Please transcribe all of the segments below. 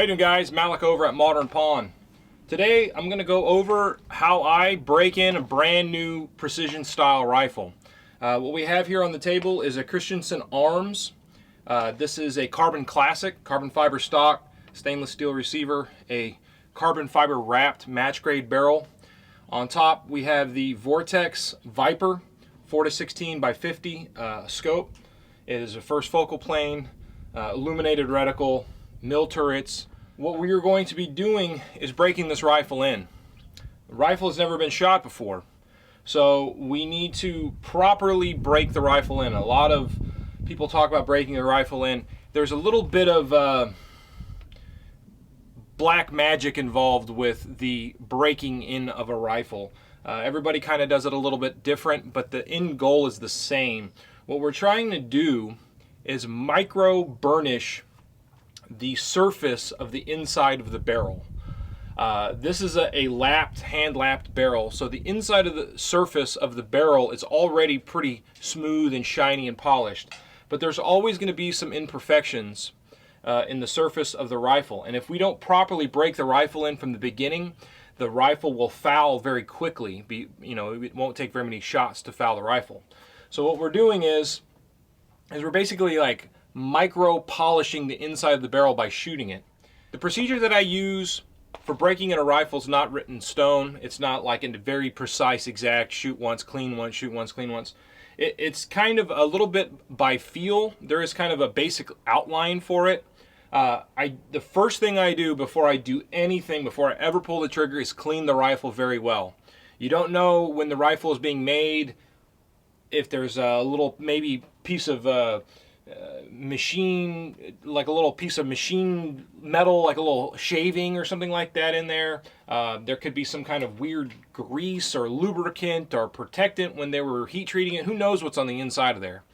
How you doing, guys? Malik over at Modern Pawn. Today I'm going to go over how I break in a brand new precision style rifle. What we have here on the table is a Christensen Arms. This is a carbon classic, carbon fiber stock, stainless steel receiver, a carbon fiber wrapped match grade barrel. On top we have the Vortex Viper 4-16 by 50 scope. It is a first focal plane, illuminated reticle, mill turrets. What we are going to be doing is breaking this rifle in. The rifle has never been shot before, so we need to properly break the rifle in. A lot of people talk about breaking a rifle in. There's a little bit of black magic involved with the breaking in of a rifle. Everybody kind of does it a little bit different, but the end goal is the same. What we're trying to do is micro burnish the surface of the inside of the barrel. This is a hand-lapped barrel, so the inside of the surface of the barrel is already pretty smooth and shiny and polished. But there's always going to be some imperfections in the surface of the rifle, and if we don't properly break the rifle in from the beginning, the rifle will foul very quickly. It won't take very many shots to foul the rifle. So what we're doing is we're basically like micro polishing the inside of the barrel by shooting it. The procedure that I use for breaking in a rifle is not written in stone. It's not like a very precise, exact shoot once, clean once, shoot once, clean once. It's kind of a little bit by feel. There is kind of a basic outline for it. The first thing I do before I do anything, before I ever pull the trigger, is clean the rifle very well. You don't know when the rifle is being made if there's a little maybe piece of machine, like a little piece of machine metal, like a little shaving or something like that in there. There could be some kind of weird grease or lubricant or protectant when they were heat treating it. Who knows what's on the inside of there?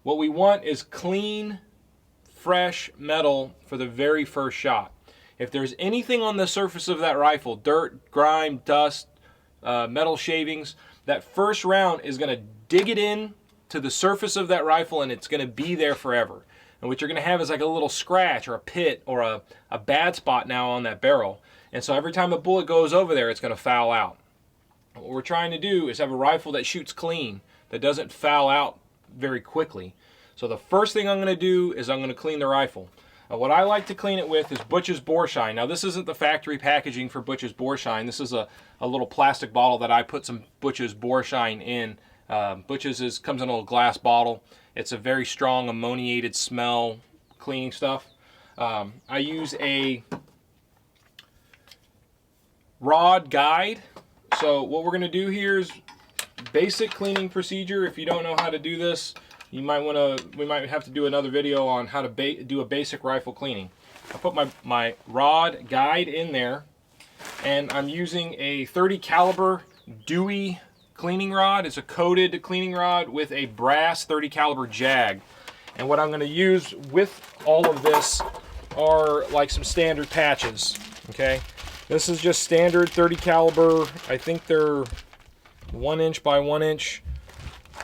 What we want is clean, fresh metal for the very first shot. If there's anything on the surface of that rifle, dirt, grime, dust, metal shavings, that first round is going to dig it in to the surface of that rifle, and it's going to be there forever. And what you're going to have is like a little scratch or a pit or a bad spot now on that barrel. And so every time a bullet goes over there, it's going to foul out. What we're trying to do is have a rifle that shoots clean, that doesn't foul out very quickly. So the first thing I'm going to do is I'm going to clean the rifle. What I like to clean it with is Butch's Boreshine. Now this isn't the factory packaging for Butch's Boreshine. This is a little plastic bottle that I put some Butch's Boreshine in. Butch's comes in a little glass bottle. It's a very strong ammoniated smell cleaning stuff. I use a rod guide. So what we're going to do here is basic cleaning procedure. If you don't know how to do this, we might have to do another video on how to do a basic rifle cleaning. I put my rod guide in there, and I'm using a 30 caliber Dewey cleaning rod. It's a coated cleaning rod with a brass 30 caliber jag. And what I'm going to use with all of this are like some standard patches. Okay, this is just standard 30 caliber. I think they're 1 inch by 1 inch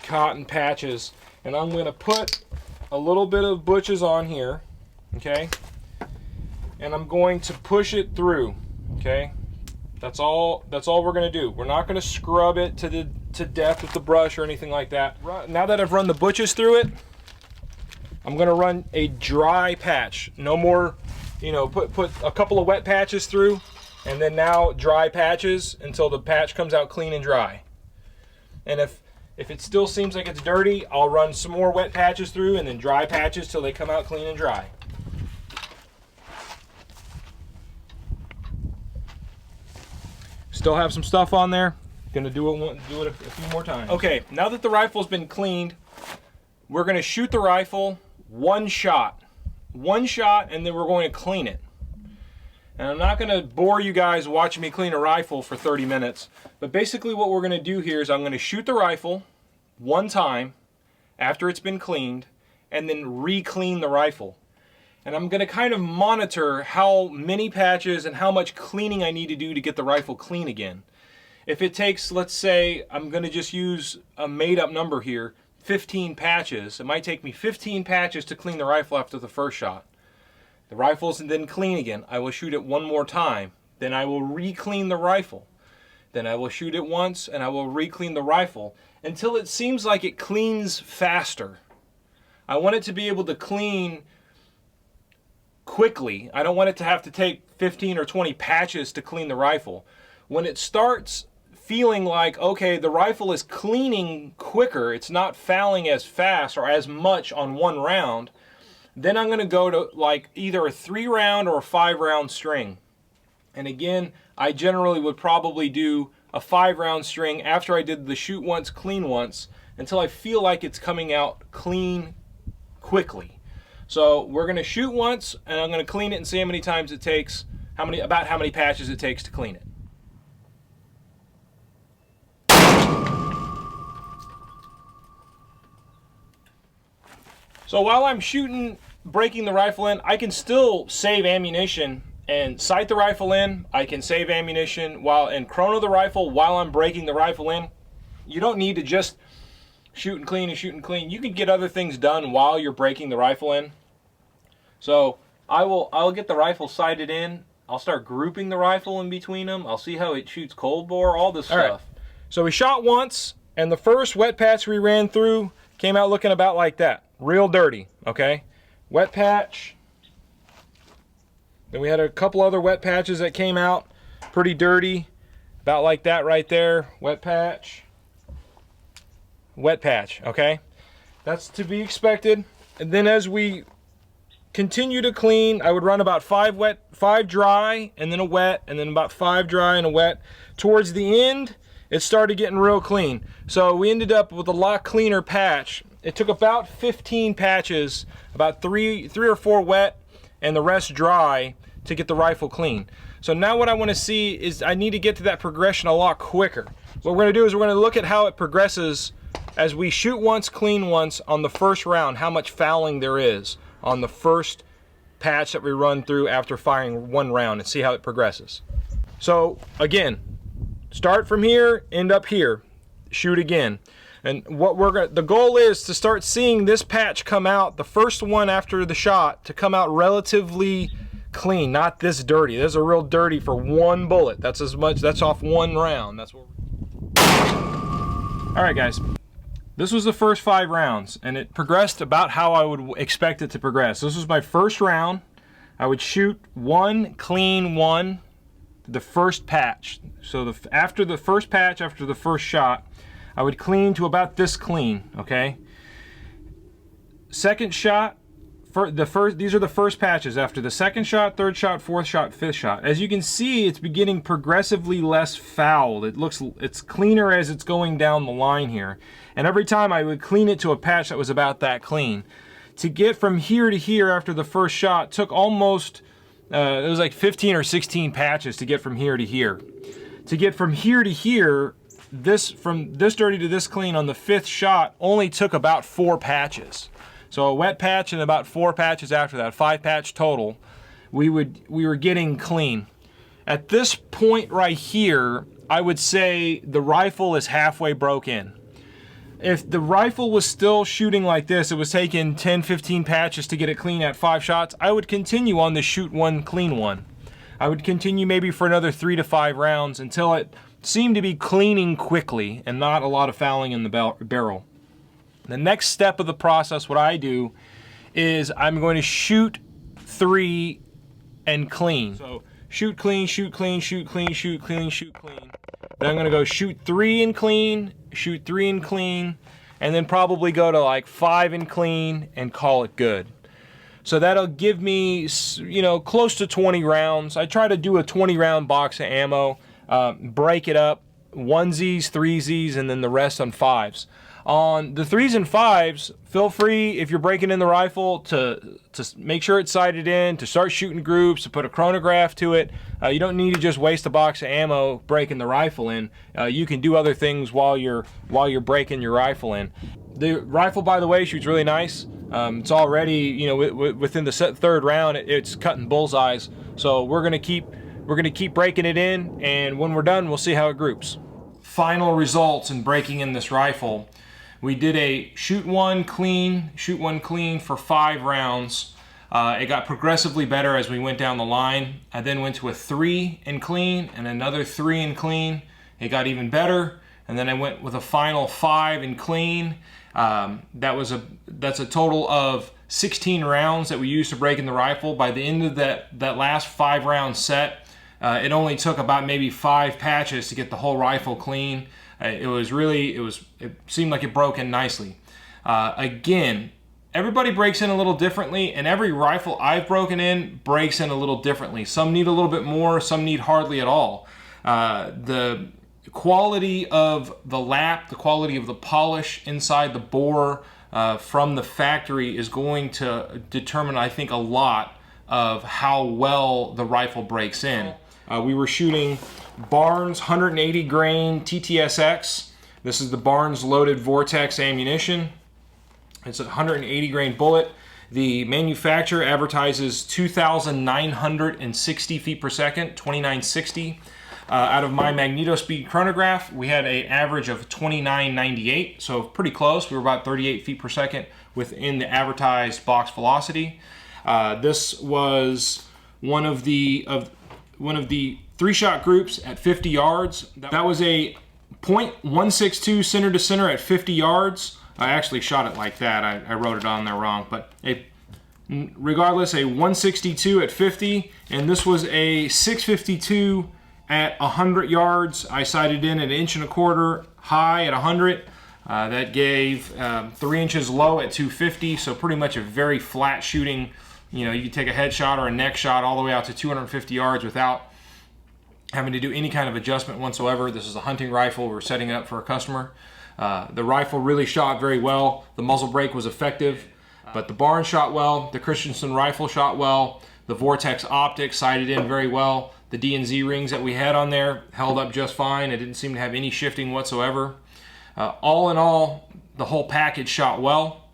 cotton patches. And I'm going to put a little bit of Butch's on here, okay? And I'm going to push it through, okay? That's all we're going to do. We're not going to scrub it to death with the brush or anything like that. Now that I've run the Butch's through it, I'm going to run a dry patch. No more, put a couple of wet patches through, and then now dry patches until the patch comes out clean and dry. And if it still seems like it's dirty, I'll run some more wet patches through and then dry patches till they come out clean and dry. Still have some stuff on there. Gonna do it a few more times. Okay, now that the rifle's been cleaned, we're gonna shoot the rifle one shot, and then we're going to clean it. And I'm not going to bore you guys watching me clean a rifle for 30 minutes, but basically what we're going to do here is I'm going to shoot the rifle one time after it's been cleaned, and then re-clean the rifle. And I'm going to kind of monitor how many patches and how much cleaning I need to do to get the rifle clean again. If it takes, let's say, I'm going to just use a made-up number here, 15 patches. It might take me 15 patches to clean the rifle after the first shot. The rifle's then clean again. I will shoot it one more time. Then I will re-clean the rifle. Then I will shoot it once and I will re-clean the rifle until it seems like it cleans faster. I want it to be able to clean quickly. I don't want it to have to take 15 or 20 patches to clean the rifle. When it starts feeling like, okay, the rifle is cleaning quicker, it's not fouling as fast or as much on one round, then I'm going to go to like either a 3-round or a 5-round string. And again, I generally would probably do a 5-round string after I did the shoot once, clean once, until I feel like it's coming out clean quickly. So we're going to shoot once and I'm going to clean it and see how many times it takes, about how many patches it takes to clean it. So while I'm shooting, breaking the rifle in, I can still save ammunition and sight the rifle in. I can save ammunition and chrono the rifle while I'm breaking the rifle in. You don't need to just shoot and clean and shoot and clean. You can get other things done while you're breaking the rifle in. So I'll get the rifle sighted in. I'll start grouping the rifle in between them. I'll see how it shoots cold bore, all this stuff. All right. So we shot once, and the first wet patch we ran through came out looking about like that. Real dirty, okay? Wet patch. Then we had a couple other wet patches that came out pretty dirty, about like that right there. Wet patch. Wet patch, okay? That's to be expected. And then as we continue to clean, I would run about 5 dry, and then a wet, and then about 5 dry and a wet. Towards the end, it started getting real clean. So we ended up with a lot cleaner patch. It took about 15 patches, about 3 or 4 wet, and the rest dry to get the rifle clean. So now what I want to see is I need to get to that progression a lot quicker. What we're going to do is we're going to look at how it progresses as we shoot once, clean once on the first round, how much fouling there is on the first patch that we run through after firing 1 round, and see how it progresses. So again, start from here, end up here, shoot again. And the goal is to start seeing this patch come out, the first one after the shot, to come out relatively clean, not this dirty. This is a real dirty for 1 bullet. That's off 1 round. That's what All right, guys. This was the first 5 rounds, and it progressed about how I would expect it to progress. This was my first round. I would shoot 1, clean 1, the first patch. So after the first patch, after the first shot, I would clean to about this clean, okay? Second shot, these are the first patches. After the second shot, third shot, fourth shot, fifth shot. As you can see, it's beginning progressively less fouled. It's cleaner as it's going down the line here. And every time I would clean it to a patch that was about that clean. To get from here to here after the first shot took almost, it was like 15 or 16 patches to get from here to here. To get from here to here, from this dirty to this clean on the 5th shot only took about 4 patches. So a wet patch and about 4 patches after that, 5 patch total, we were getting clean. At this point right here, I would say the rifle is halfway broke in. If the rifle was still shooting like this, it was taking 10, 15 patches to get it clean at 5 shots, I would continue on the shoot 1, clean 1. I would continue maybe for another 3 to 5 rounds until it seemed to be cleaning quickly and not a lot of fouling in the barrel. The next step of the process, what I do, is I'm going to shoot 3 and clean. So shoot clean, shoot clean, shoot clean, shoot clean, shoot clean. Then I'm going to go shoot 3 and clean, shoot 3 and clean, and then probably go to like 5 and clean and call it good. So that'll give me, close to 20 rounds. I try to do a 20 round box of ammo, break it up, 1Zs, 3Zs, and then the rest on 5s. On the 3s and 5s, feel free, if you're breaking in the rifle, to make sure it's sighted in, to start shooting groups, to put a chronograph to it. You don't need to just waste a box of ammo breaking the rifle in. You can do other things while you're breaking your rifle in. The rifle, by the way, shoots really nice. It's already, within the 3rd round, it's cutting bullseyes. So we're gonna keep breaking it in, and when we're done, we'll see how it groups. Final results in breaking in this rifle. We did a shoot 1 clean for 5 rounds. It got progressively better as we went down the line. I then went to a 3 in clean and another 3 in clean. It got even better. And then I went with a final 5 in clean. That's a total of 16 rounds that we used to break in the rifle. By the end of that last 5-round set, it only took about maybe 5 patches to get the whole rifle clean. It seemed like it broke in nicely. Again, everybody breaks in a little differently, and every rifle I've broken in breaks in a little differently. Some need a little bit more, some need hardly at all. The quality of the lap, the quality of the polish inside the bore from the factory is going to determine, I think, a lot of how well the rifle breaks in. We were shooting Barnes 180 grain TTSX. This is the Barnes loaded Vortex ammunition. It's a 180 grain bullet. The manufacturer advertises 2,960 feet per second, 2960. Out of my magnetospeed chronograph, we had an average of 2998, so pretty close. We were about 38 feet per second within the advertised box velocity. This was one of the 3-shot groups at 50 yards. That was a .162 center to center at 50 yards. I actually shot it like that. I wrote it on there wrong, but regardless, a 162 at 50, and this was a 652 at 100 yards. I sighted in at 1.25 inches high at 100. That gave 3 inches low at 250, so pretty much a very flat shooting. You know, you could take a headshot or a neck shot all the way out to 250 yards without having to do any kind of adjustment whatsoever. This is a hunting rifle. We're setting it up for a customer. The rifle really shot very well. The muzzle brake was effective, but the Barnes shot well. The Christensen rifle shot well. The Vortex optics sighted in very well. The D&Z rings that we had on there held up just fine. It didn't seem to have any shifting whatsoever. All in all, the whole package shot well.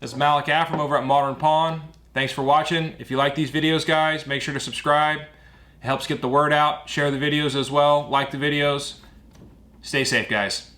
This is Malik Afram over at Modern Pawn. Thanks for watching. If you like these videos, guys, make sure to subscribe. It helps get the word out. Share the videos as well. Like the videos. Stay safe, guys.